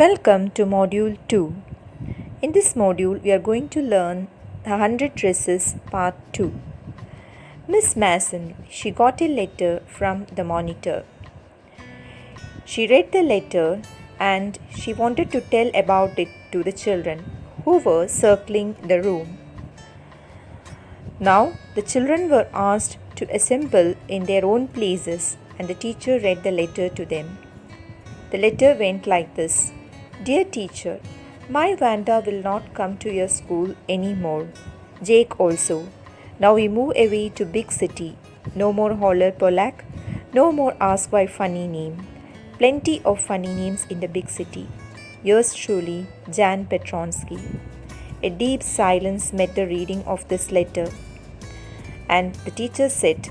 Welcome to Module 2. In this module, we are going to learn 100 Dresses Part 2. Miss Mason, she got a letter from the monitor. She read the letter and she wanted to tell about it to the children who were circling the room. Now, the children were asked to assemble in their own places and the teacher read the letter to them. The letter went like this. Dear teacher, my Vanda will not come to your school anymore. Jake also. Now we move away to big city. No more holler Polak. No more ask why funny name. Plenty of funny names in the big city. Yours truly, Jan Petronsky. A deep silence met the reading of this letter. And the teacher said,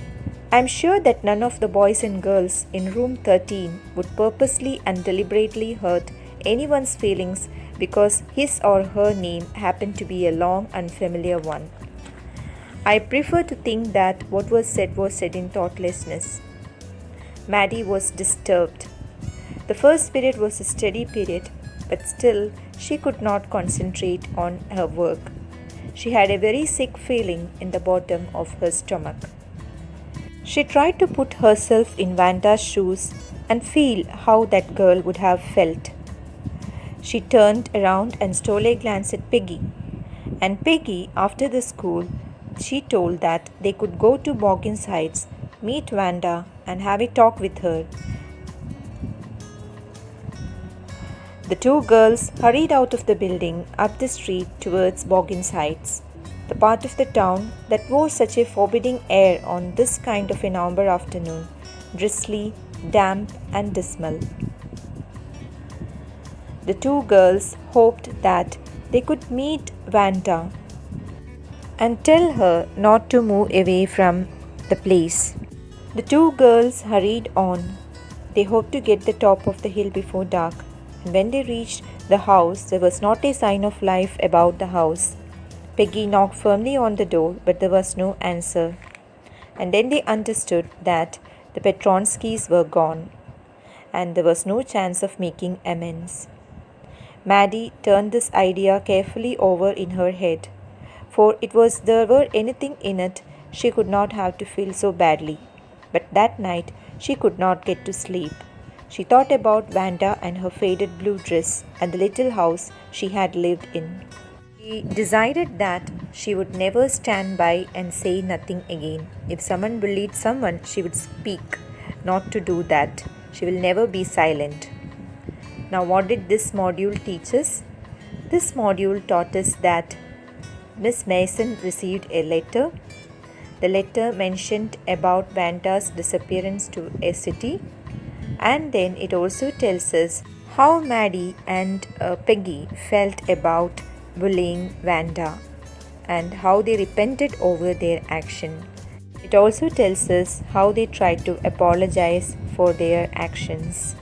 I am sure that none of the boys and girls in room 13 would purposely and deliberately hurt anyone's feelings because his or her name happened to be a long unfamiliar one. I prefer to think that what was said in thoughtlessness. Maddie was disturbed. The first period was a steady period, but still she could not concentrate on her work. She had a very sick feeling in the bottom of her stomach. She tried to put herself in Vanda's shoes and feel how that girl would have felt. She turned around and stole a glance at Peggy. And Peggy, after the school, she told that they could go to Boggins Heights, meet Vanda, and have a talk with her. The two girls hurried out of the building up the street towards Boggins Heights, the part of the town that wore such a forbidding air on this kind of a November afternoon, drizzly, damp, and dismal. The two girls hoped that they could meet Vanda and tell her not to move away from the place. The two girls hurried on. They hoped to get the top of the hill before dark, and when they reached the house, there was not a sign of life about the house. Peggy knocked firmly on the door, but there was no answer. And then they understood that the Petronskys were gone, and there was no chance of making amends. Maddie turned this idea carefully over in her head, for it was there were anything in it, she could not have to feel so badly. But that night she could not get to sleep. She thought about Vanda and her faded blue dress and the little house she had lived in. She decided that she would never stand by and say nothing again. If someone bullied someone, she would speak. Not to do that. She will never be silent. Now, what did this module teach us? This module taught us that Miss Mason received a letter. The letter mentioned about Vanda's disappearance to a city. And then it also tells us how Maddie and Peggy felt about bullying Vanda and how they repented over their action. It also tells us how they tried to apologize for their actions.